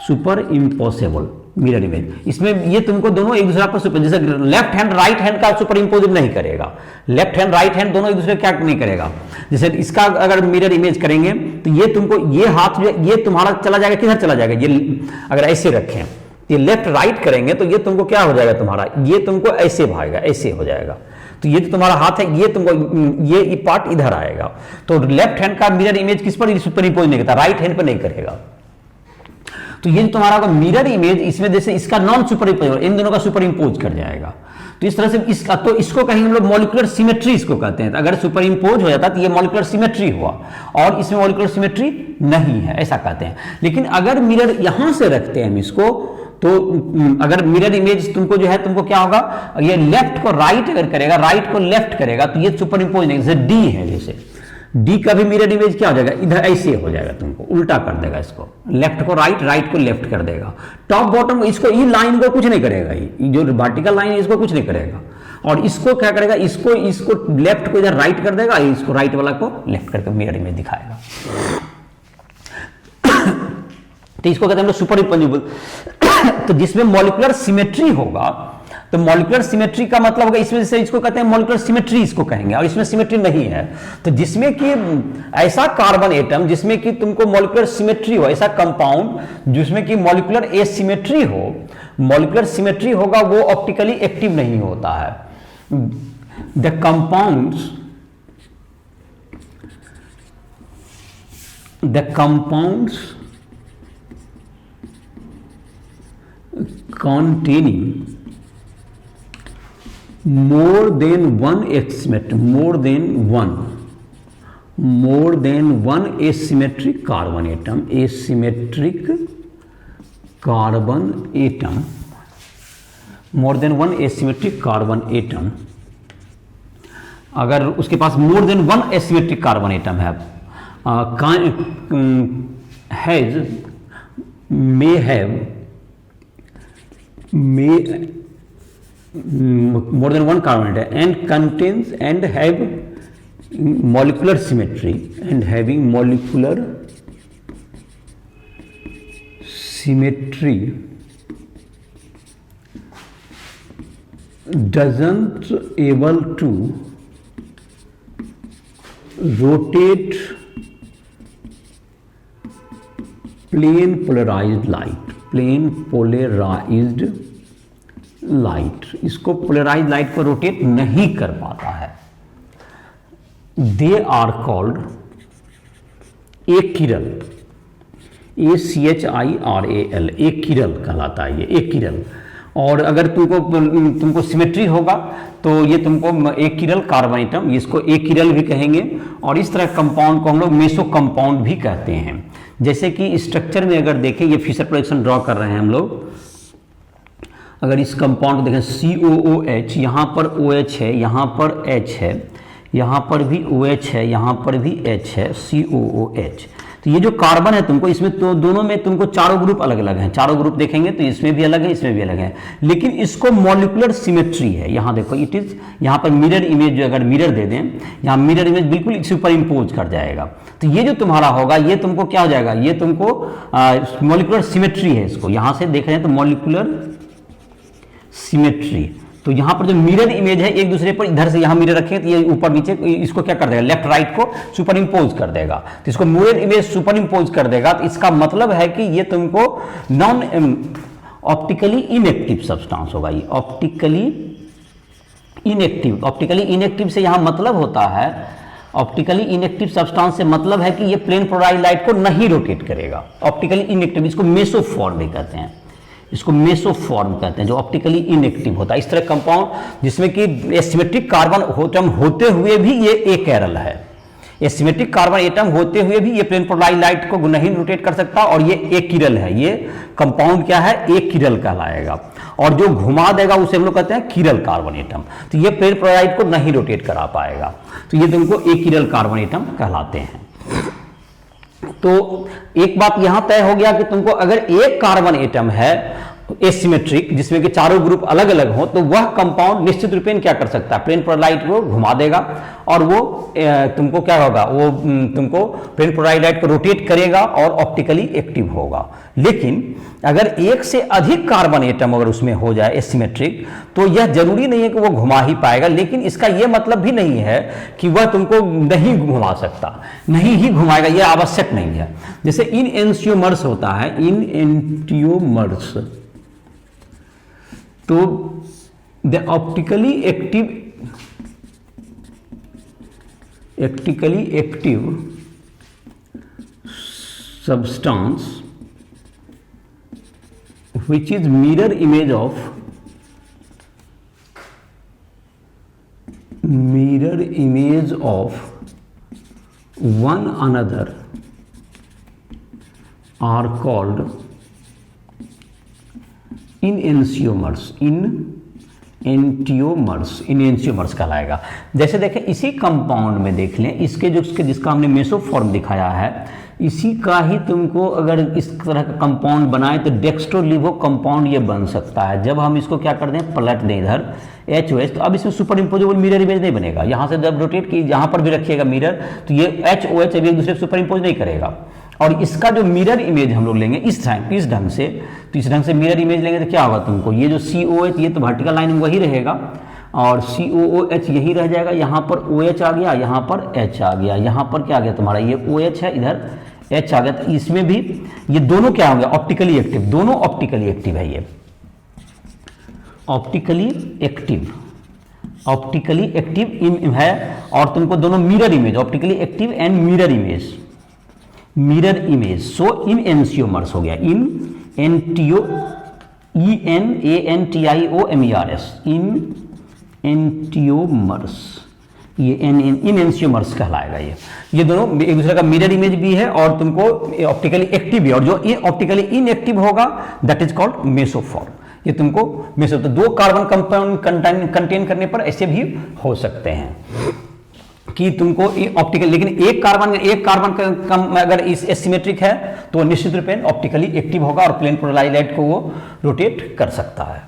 super impossible mirror image, इसमें ये तुमको दोनों एक दूसरे पर सुपर, जैसे लेफ्ट हैंड राइट हैंड का सुपर इम्पोज नहीं करेगा, लेफ्ट हैंड राइट हैंड दोनों एक दूसरे क्या नहीं करेगा। जैसे इसका अगर मिरर इमेज करेंगे तो ये तुमको ये हाथ जो ये तुम्हारा चला जाएगा, किधर चला जाएगा, ये अगर ऐसे रखें ये लेफ्ट राइट करेंगे तो ये तुमको क्या हो जाएगा, तुम्हारा ये तुमको ऐसे भागेगा, ऐसे हो जाएगा। तो ये जो तुम्हारा हाथ है ये तुमको ये पार्ट इधर आएगा, तो लेफ्ट हैंड का मिरर इमेज किस पर सुपर इम्पोज नहीं करता, राइट हैंड पर नहीं करेगा। तो ये तुम्हारा मिरर इमेज इसमें जैसे इसका नॉन सुपर इम्पोज, इन दोनों का सुपर इम्पोज कर जाएगा। तो इस तरह से तो इसको कहेंगे हम लोग मॉलिक्यूलर सिमेट्री इसको कहते हैं। तो अगर सुपर इम्पोज हो जाता तो ये मॉलिक्यूलर सिमेट्री हुआ, और इसमें मॉलिक्यूलर सिमेट्री नहीं है, ऐसा कहते हैं। लेकिन अगर मिरर यहां से रखते हैं हम इसको, तो अगर मिरर इमेज तुमको जो है, तुमको क्या होगा, ये लेफ्ट को राइट अगर करेगा, राइट को लेफ्ट करेगा, तो ये सुपर इम्पोज नहीं, जैसे डी है, जैसे डी का भी मिरर इमेज क्या हो जाएगा, इधर ऐसे हो जाएगा, तुमको उल्टा कर देगा, इसको लेफ्ट को राइट, राइट को लेफ्ट कर देगा। टॉप बॉटम इसको, ये लाइन को कुछ नहीं करेगा, ये जो वर्टिकल लाइन है इसको कुछ नहीं करेगा। और इसको क्या करेगा, इसको लेफ्ट को इधर राइट कर देगा, इसको राइट वाला को लेफ्ट करके मिरर इमेज दिखाएगा। तो इसको कहते हैं हम लोग सुपर इम्पोजिबल। तो जिसमें मॉलिक्यूलर सिमेट्री होगा, तो मॉलिक्यूलर सिमेट्री का मतलब होगा, इसमें से इसको कहते हैं मॉलिक्यूलर सिमेट्री इसको कहेंगे, और इसमें सिमेट्री नहीं है। तो जिसमें कि ऐसा कार्बन एटम जिसमें कि तुमको मॉलिक्यूलर सिमेट्री हो, ऐसा कंपाउंड जिसमें कि मॉलिक्यूलर एसिमेट्री हो, मॉलिक्यूलर सिमेट्री होगा, वो ऑप्टिकली एक्टिव नहीं होता है। The compounds containing more than one asymmetric carbon atom, more than one asymmetric carbon atom, अगर उसके पास more than one asymmetric carbon atom है, may have more than one carbon atom and contains and have molecular symmetry, and having molecular symmetry doesn't able to rotate plane polarized light, इसको polarise light को rotate नहीं कर पाता है। दे are called एकिरल, ACHIRAL, एकिरल कहलाता है ये, एकिरल। और अगर तुमको सिमेट्री होगा तो ये तुमको एकिरल कार्बन एटम, इसको एकिरल भी कहेंगे। और इस तरह कंपाउंड को हम लोग मेसो कंपाउंड भी कहते हैं। जैसे कि स्ट्रक्चर में अगर देखें, ये फिशर प्रोडक्शन ड्रॉ कर रहे हैं हम लोग, अगर इस कंपाउंड को देखें COOH, यहाँ पर OH है, यहाँ पर H है, यहाँ पर भी OH है, यहाँ पर भी H है, COOH। तो ये जो कार्बन है तुमको, इसमें तो दोनों में तुमको चारों ग्रुप अलग अलग हैं, चारों ग्रुप देखेंगे तो इसमें भी अलग है, इसमें भी अलग है, लेकिन इसको मॉलिक्यूलर सिमेट्री है। यहाँ देखो, इट इज, यहाँ पर मिरर इमेज, जो अगर मिरर दे दें, यहाँ मिरर इमेज बिल्कुल सुपर इम्पोज कर जाएगा। तो ये जो तुम्हारा होगा, ये तुमको क्या हो जाएगा, ये तुमको मॉलिक्यूलर सिमेट्री है। इसको यहाँ से देख रहे हैं तो मॉलिक्यूलर सिमेट्री। तो यहाँ पर जो मिरर इमेज है एक दूसरे पर, इधर से यहाँ मिरर रखेंगे तो ये ऊपर नीचे इसको क्या कर देगा, लेफ्ट राइट को सुपर इम्पोज कर देगा। तो इसको मिरर इमेज सुपर इम्पोज कर देगा। तो इसका मतलब है कि ये तुमको नॉन ऑप्टिकली इनएक्टिव सब्सटेंस होगा। ये ऑप्टिकली इनएक्टिव से यहाँ मतलब होता है, ऑप्टिकली इनएक्टिव सब्सटेंस से मतलब है कि ये प्लेन पोलराइज्ड लाइट को नहीं रोटेट करेगा। ऑप्टिकली इनएक्टिव, इसको मेसोफॉर्म भी कहते हैं, इसको मेसोफॉर्म कहते हैं, जो ऑप्टिकली इनएक्टिव होता है। इस तरह कंपाउंड जिसमें कि एसिमेट्रिक कार्बन एटम होते हुए भी ये एकिरल है, एसिमेट्रिक कार्बन एटम होते हुए भी ये प्लेन पोलराइज्ड लाइट को नहीं रोटेट कर सकता, और ये एकिरल है। ये कंपाउंड क्या है, एकिरल कहलाएगा। और जो घुमा देगा उसे हम लोग कहते हैं किरल कार्बन एटम। तो ये प्लेन पोलराइड को नहीं रोटेट करा पाएगा, तो ये तुमको एकिरल कार्बन एटम कहलाते हैं। तो एक बात यहां तय हो गया कि तुमको अगर एक कार्बन एटम है एसिमेट्रिक, जिसमें कि चारों ग्रुप अलग अलग हो, तो वह कंपाउंड निश्चित रूप में क्या कर सकता है, प्लेन पोलराइड को घुमा देगा, और वो तुमको क्या होगा, वो तुमको प्लेन पोलराइड को रोटेट करेगा और ऑप्टिकली एक्टिव होगा। लेकिन अगर एक से अधिक कार्बन एटम अगर उसमें हो जाए एसिमेट्रिक, तो यह जरूरी नहीं है कि वो घुमा ही पाएगा, लेकिन इसका यह मतलब भी नहीं है कि वह तुमको नहीं घुमा सकता, नहीं ही घुमाएगा, यह आवश्यक नहीं है। जैसे इन एंटियोमर्स होता है, इन एंटियोमर्स, तो the optically active substance which is mirror image of mirror image of one another are called enantiomers. enantiomers कहलाएगा। जैसे देखें इसी कंपाउंड में देख लें, इसके जिसका हमने मेसोफॉर्म दिखाया है, इसी का ही तुमको अगर इस तरह का कंपाउंड बनाए तो डेक्स्ट्रोलिवो कंपाउंड ये बन सकता है। जब हम इसको क्या कर दें, पलट दें इधर HOH, तो अब इसमें सुपर इम्पोजेबल मिरर इमेज नहीं बनेगा। यहाँ से जब रोटेट की जहाँ पर भी रखिएगा मिरर, तो ये HOH अभी एक दूसरे सुपर इम्पोज नहीं करेगा। और इसका जो मिरर इमेज हम लोग लेंगे इस ढंग से, तो इस ढंग से मिरर इमेज लेंगे तो क्या होगा तुमको, ये जो COH, ये तो वर्टिकल लाइन वही रहेगा और COOH यही रह जाएगा। यहाँ पर OH आ गया, यहाँ पर H आ गया, यहाँ पर क्या आ गया तुम्हारा, ये OH है, इधर H आ गया। तो इसमें भी ये दोनों क्या होंगे, ऑप्टिकली एक्टिव, दोनों ऑप्टिकली एक्टिव है, ये ऑप्टिकली एक्टिव है। और तुमको दोनों mirror image, optically active and mirror image, so enantiomers हो गया, ENANTIOMERS, enantiomers, ये enantiomers कहलाएगा। ये दोनों एक दूसरे का मिरर इमेज भी है और तुमको ऑप्टिकली एक्टिव भी है। और जो ऑप्टिकली इनएक्टिव होगा दैट इज कॉल्ड मेसोफॉर्म। ये तुमको तो दो कार्बन कंपाउंड कंटेन करने पर ऐसे भी हो सकते हैं कि तुमको ऑप्टिकल, लेकिन एक कार्बन अगर इस एसिमेट्रिक है तो निश्चित रूप से ऑप्टिकली एक्टिव होगा और प्लेन पोलराइज्ड को वो रोटेट कर सकता है।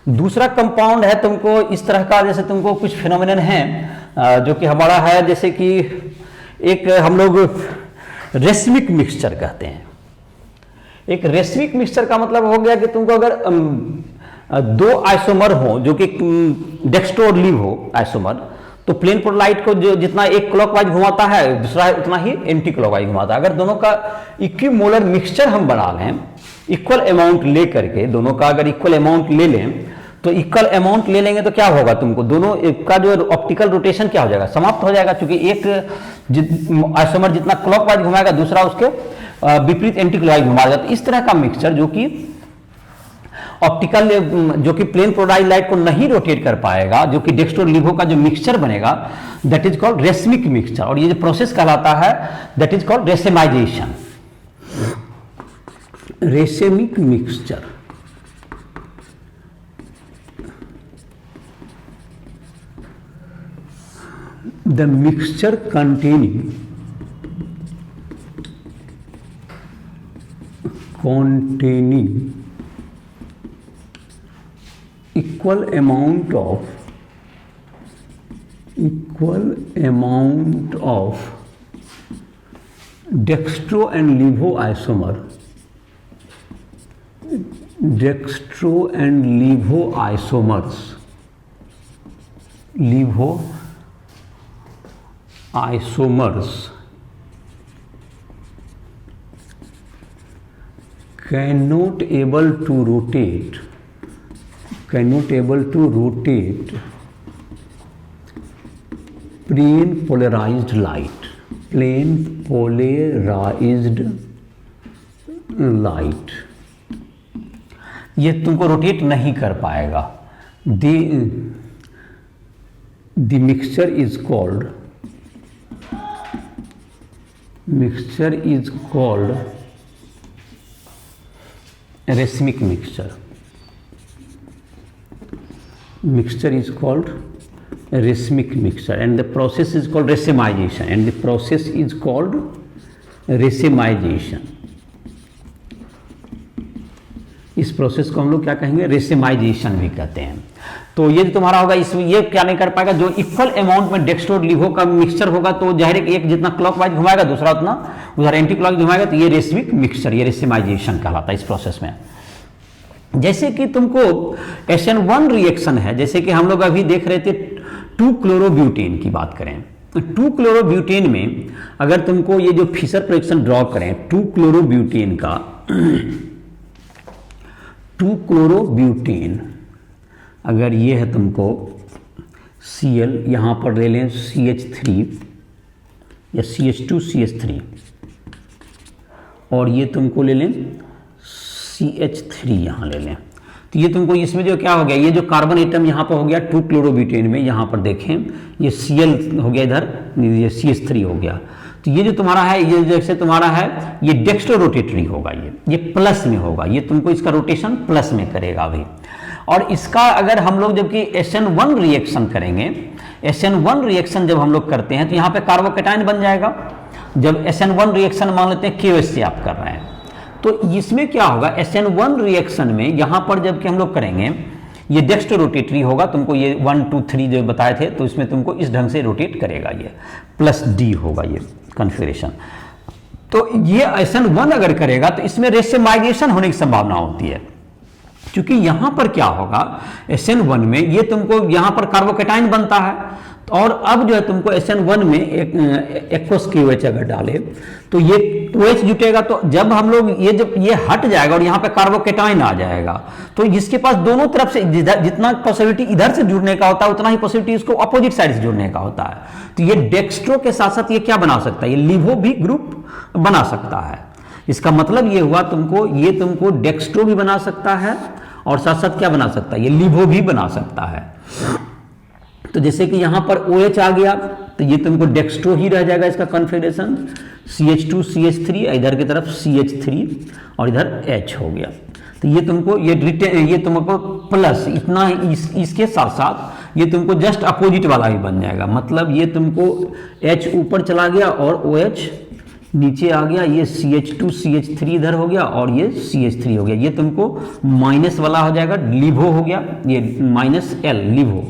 दूसरा कंपाउंड है तुमको इस तरह का, जैसे तुमको कुछ फिनोमिनन है जो कि हमारा है, जैसे कि एक हम लोग रेसमिक मिक्सचर कहते हैं। एक रेसमिक मिक्सचर का मतलब हो गया कि तुमको अगर दो आइसोमर हो जो कि डेक्स्ट्रो और लीव हो आइसोमर, तो प्लेन पोलराइड को जो जितना एक क्लॉकवाइज घुमाता है दूसरा उतना ही एंटी क्लॉकवाइज घुमाता है। अगर दोनों का इक्विमोलर मिक्सचर हम बना लें, इक्वल अमाउंट ले करके, दोनों का अगर इक्वल अमाउंट ले लें, तो इक्वल अमाउंट ले लेंगे तो क्या होगा तुमको, दोनों का जो ऑप्टिकल रोटेशन क्या हो जाएगा, समाप्त हो जाएगा। क्योंकि एक आइसोमर जितना क्लॉकवाइज घुमाएगा दूसरा उसके विपरीत एंटी क्लॉकवाइज घुमाएगा। तो इस तरह का मिक्सचर जो कि ऑप्टिकल, जो कि प्लेन पोलराइज्ड लाइट को नहीं रोटेट कर पाएगा, जो कि डेक्स्ट्रो लिवो का जो मिक्सचर बनेगा that is called racemic mixture. और ये जो प्रोसेस कहलाता है that is called racemization, racemic mixture. The mixture containing equal amount of dextro and levo isomers cannot able to rotate plane polarized light, ये तुमको रोटेट नहीं कर पाएगा। The mixture is called racemic mixture. Mixture is called racemic mixture and the process is called racemization, इस process को हम लोग क्या कहेंगे, रेसेमाइजेशन भी कहते हैं। तो ये जो तुम्हारा होगा इसमें ये क्या नहीं कर पाएगा, जो इक्वल अमाउंट में डेक्स्ट्रो लिवो का मिक्सचर होगा तो जाहिर है एक जितना क्लॉकवाइज घुमाएगा दूसरा उतना उधर एंटी क्लॉकवाइज घुमाएगा, तो ये रेसमिक मिक्सचर, ये रेसेमाइजेशन कहलाता है इस प्रोसेस में। जैसे कि तुमको SN1 रिएक्शन है, जैसे कि हम लोग अभी देख रहे थे 2-क्लोरोब्यूटेन की बात करें, तो 2-क्लोरोब्यूटेन में अगर तुमको ये जो फिशर प्रोडक्शन ड्रॉ करें 2-क्लोरोब्यूटेन का, 2-क्लोरोब्यूटेन अगर ये है तुमको Cl, यहाँ पर ले लें CH3 या CH2CH3 और ये तुमको ले लें CH3 यहाँ ले लें, तो तो ये तुमको इसमें जो क्या हो गया, ये जो कार्बन एटम यहाँ पर हो गया 2 क्लोरोब्यूटेन में, यहाँ पर देखें ये Cl हो गया, इधर ये CH3 हो गया। तो ये जो तुम्हारा है, ये जैसे तुम्हारा है ये डेक्स्ट्रो रोटेटरी होगा, ये प्लस में होगा, ये तुमको इसका रोटेशन प्लस में करेगा अभी। और इसका अगर हम लोग जबकि SN1 रिएक्शन करेंगे, SN1 रिएक्शन जब हम लोग करते हैं तो यहाँ पे कार्बोकेटाइन बन जाएगा। जब SN1 रिएक्शन मान लेते हैं KOH से आप कर रहे हैं, तो इसमें क्या होगा, SN1 रिएक्शन में यहाँ पर जबकि हम लोग करेंगे ये डेक्स्ट्रो रोटेटरी होगा, तुमको ये 1 2 3 जो बताए थे, तो इसमें तुमको इस ढंग से रोटेट करेगा, ये +D होगा ये कॉन्फ़िगरेशन। तो ये SN1 अगर करेगा तो इसमें रेसिमाइजेशन होने की संभावना होती है, क्योंकि यहां पर क्या होगा, SN1 में ये तुमको यहां पर कार्बोकेटाइन बनता है, और अब जो है तुमको SN1 में एक्वस KOH अगर डाले तो ये OH जुटेगा। तो जब हम लोग जब ये हट जाएगा और यहाँ पे कार्बोकेटाइन आ जाएगा, तो जिसके पास दोनों तरफ से जितना पॉसिबिलिटी इधर से जुड़ने का होता है उतना ही पॉसिबिलिटी इसको अपोजिट साइड से जुड़ने का होता है। तो ये डेक्स्ट्रो के साथ साथ ये क्या बना सकता है, ये लिवो भी ग्रुप बना सकता है। इसका मतलब ये हुआ तुमको डेक्स्ट्रो भी बना सकता है और साथ साथ क्या बना सकता है, ये लिवो भी बना सकता है। तो जैसे कि यहां पर OH आ गया तो ये तुमको डेक्स्ट्रो ही रह जाएगा, इसका कॉन्फ़िगरेशन CH2 CH3, इधर की तरफ CH3 और इधर H हो गया। तो ये तुमको ये तुमको प्लस इतना इसके साथ साथ ये तुमको जस्ट अपोजिट वाला भी बन जाएगा, मतलब ये तुमको H ऊपर चला गया और OH नीचे आ गया, ये CH2 CH3 इधर हो गया और ये CH3 हो गया। ये तुमको माइनस वाला हो जाएगा, लिवो हो गया, ये -L लिवो,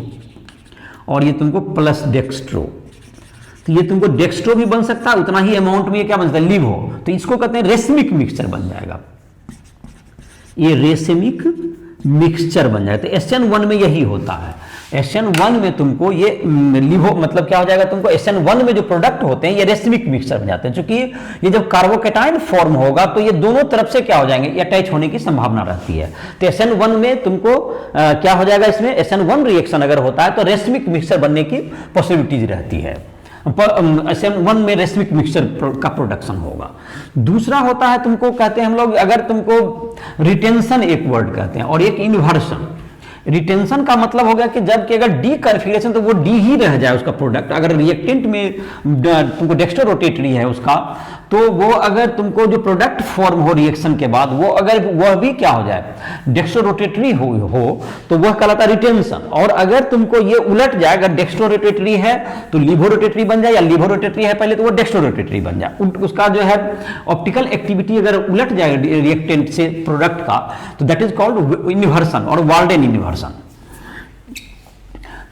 और ये तुमको प्लस डेक्स्ट्रो। तो ये तुमको डेक्स्ट्रो भी बन सकता है, उतना ही अमाउंट में ये क्या बन सकता है, लिवो। तो इसको कहते हैं रेसमिक मिक्सचर बन जाएगा, ये रेसमिक मिक्सचर बन जाएगा। तो SN1 में यही होता है, SN1 में तुमको ये लिवो मतलब क्या हो जाएगा, तुमको SN1 में जो प्रोडक्ट होते हैं ये रेसमिक मिक्सचर बन जाते हैं। क्योंकि ये जब कार्बोकेटाइन फॉर्म होगा तो ये दोनों तरफ से क्या हो जाएंगे, ये अटैच होने की संभावना रहती है। तो SN1 में तुमको क्या हो जाएगा, इसमें SN1 रिएक्शन अगर होता है तो रेसमिक मिक्सचर बनने की पॉसिबिलिटीज रहती है। SN1 में रेसमिक मिक्सचर का प्रोडक्शन होगा। दूसरा होता है तुमको कहते हैं हम लोग, अगर तुमको रिटेंशन एक वर्ड कहते हैं और एक इन्वर्सन। रिटेंशन का मतलब हो गया कि जब कि अगर डी कॉन्फ़िगरेशन तो वो डी ही रह जाए उसका प्रोडक्ट। अगर रिएक्टेंट में तुमको डेक्स्ट्रो रोटेटरी है उसका, तो वो अगर तुमको जो प्रोडक्ट फॉर्म हो रिएक्शन के बाद वो अगर वह भी क्या हो जाए, डेक्स्ट्रो रोटेटरी हो तो वह कहलाता है रिटेंशन। और अगर तुमको ये उलट जाए, अगर डेक्स्ट्रो रोटेटरी है तो लिवो रोटेटरी बन जाए, या लिवो रोटेटरी है पहले तो वो डेक्स्ट्रो रोटेटरी बन जाए। उसका जो है ऑप्टिकल एक्टिविटी अगर उलट जाए रिएक्टेंट से प्रोडक्ट का, तो दैट इज कॉल्ड इन्वर्सन और वाल्डेन इन्वर्सन।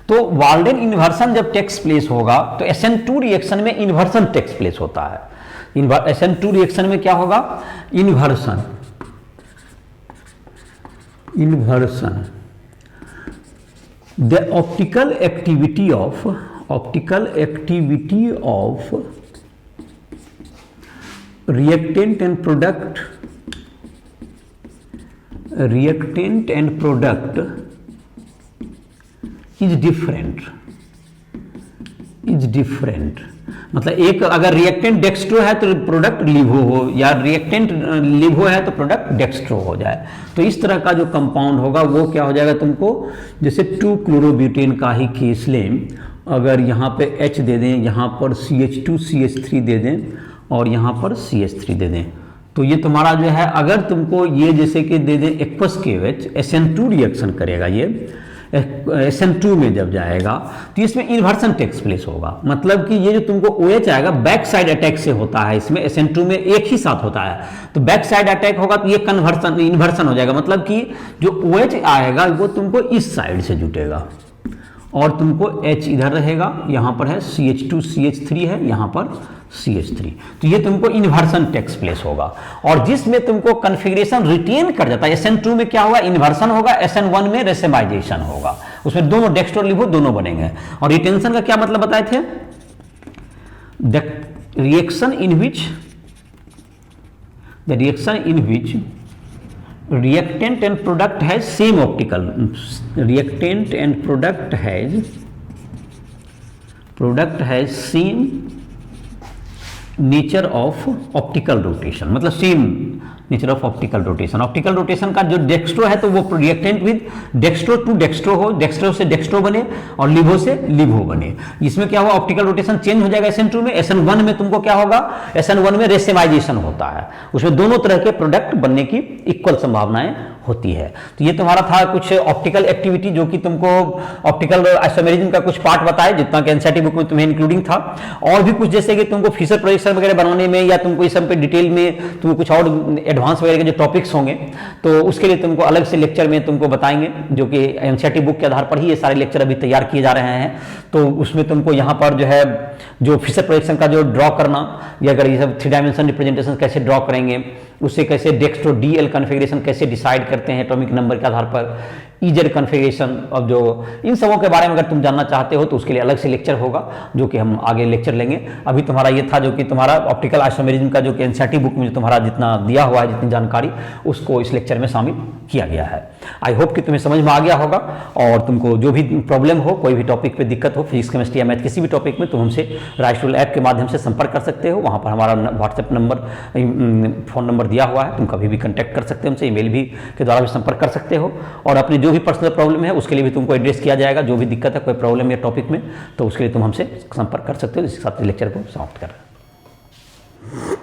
तो वाल्डेन इन्वर्सन जब टेक्स प्लेस होगा तो SN2 रिएक्शन में इन्वर्सन टेक्स प्लेस होता है। SN2 रिएक्शन में क्या होगा, inversion the optical activity of reactant and product is different। मतलब एक अगर रिएक्टेंट डेक्स्ट्रो है तो प्रोडक्ट लिवो हो, या रिएक्टेंट लिवो है तो प्रोडक्ट डेक्स्ट्रो हो जाए। तो इस तरह का जो कंपाउंड होगा वो क्या हो जाएगा, तुमको जैसे 2 क्लोरोब्यूटेन का ही केस लें, अगर यहाँ पे H दे दें, यहाँ पर CH2 CH3 दे दें और यहाँ पर CH3 दे दें, तो ये तुम्हारा जो है, अगर तुमको ये जैसे कि दे दें एक्वस KOH, SN2 रिएक्शन करेगा, ये SN2 में जब जाएगा तो इसमें इन्वर्सन टेक्स प्लेस होगा। मतलब कि ये जो तुमको OH आएगा बैक साइड अटैक से होता है, इसमें SN2 में एक ही साथ होता है, तो बैक साइड अटैक होगा तो ये इन्वर्सन हो जाएगा। मतलब कि जो OH आएगा वो तुमको इस साइड से जुटेगा और तुमको H इधर रहेगा, यहाँ पर है CH2 CH3 है, यहाँ पर CH3। तो ये तुमको इन्वर्सन टेक्स प्लेस होगा। और जिसमें तुमको कॉन्फ़िगरेशन रिटेन कर जाता है, SN2 में क्या होगा, इन्वर्सन होगा, SN1 में रेसिमाइजेशन होगा, उसमें दोनों डेक्स्ट्रो लिवो दोनों बनेंगे। और रिटेंशन का क्या मतलब बताए थे, the reaction in which reactant and product has same optical same nature of optical rotation, मतलब same nature of optical rotation. Optical rotation का जो डेक्स्ट्रो है तो वो reactant with dextro to dextro हो, डेक्स्ट्रो से डेक्स्ट्रो बने और लिवो से लिवो बने। इसमें क्या हुआ, ऑप्टिकल रोटेशन चेंज हो जाएगा SN2 में। SN1 में तुमको क्या होगा, SN1 में रेसिमाइजेशन होता है, उसमें दोनों तरह के प्रोडक्ट बनने की इक्वल संभावनाएं होती है। तो ये तुम्हारा था कुछ ऑप्टिकल एक्टिविटी जो कि तुमको ऑप्टिकल आइसोमेरिज्म का कुछ पार्ट बताए जितना कि एनसीईआरटी बुक में तुम्हें इंक्लूडिंग था। और भी कुछ जैसे कि तुमको फिशर प्रोजेक्शन वगैरह बनाने में या तुमको इस सब पे डिटेल में तुमको कुछ और एडवांस वगैरह के जो टॉपिक्स होंगे तो उसके लिए तुमको अलग से लेक्चर में तुमको बताएंगे, जो कि एनसीईआरटी बुक के आधार पर ही ये सारे लेक्चर अभी तैयार किए जा रहे हैं। तो उसमें तुमको यहाँ पर जो है जो फिशर प्रोजेक्शन का जो ड्रॉ करना या अगर ये सब 3 डायमेंशन रिप्रेजेंटेशन कैसे ड्रॉ करेंगे, उससे कैसे डेक्स्ट्रो डीएल कॉन्फ़िगरेशन कैसे डिसाइड करते हैं एटॉमिक नंबर के आधार पर, ईजेड कॉन्फ़िगरेशन और जो इन सबों के बारे में अगर तुम जानना चाहते हो तो उसके लिए अलग से लेक्चर होगा जो कि हम आगे लेक्चर लेंगे। अभी तुम्हारा ये था जो कि तुम्हारा ऑप्टिकल आइसोमेरिज्म का जो कि एनसीईआरटी बुक में जो तुम्हारा जितना दिया हुआ है, जितनी जानकारी उसको इस लेक्चर में शामिल किया गया है। आई होप कि तुम्हें समझ में आ गया होगा और तुमको जो भी प्रॉब्लम हो, कोई भी टॉपिक पे दिक्कत हो, फिजिक्स केमिस्ट्री या मैथ किसी भी टॉपिक में, तुम हमसे राइस रूल ऐप के माध्यम से संपर्क कर सकते हो। वहाँ पर हमारा व्हाट्सएप नंबर, फ़ोन नंबर दिया हुआ है, तुम कभी भी कंटेक्ट कर सकते हो हमसे, ईमेल भी के द्वारा भी संपर्क कर सकते हो। और अपनी जो भी पर्सनल प्रॉब्लम है उसके लिए भी तुमको एड्रेस किया जाएगा। जो भी दिक्कत है कोई प्रॉब्लम या टॉपिक में तो उसके लिए तुम हमसे संपर्क कर सकते हो। इसके साथ लेक्चर को समाप्त कर रहे हैं।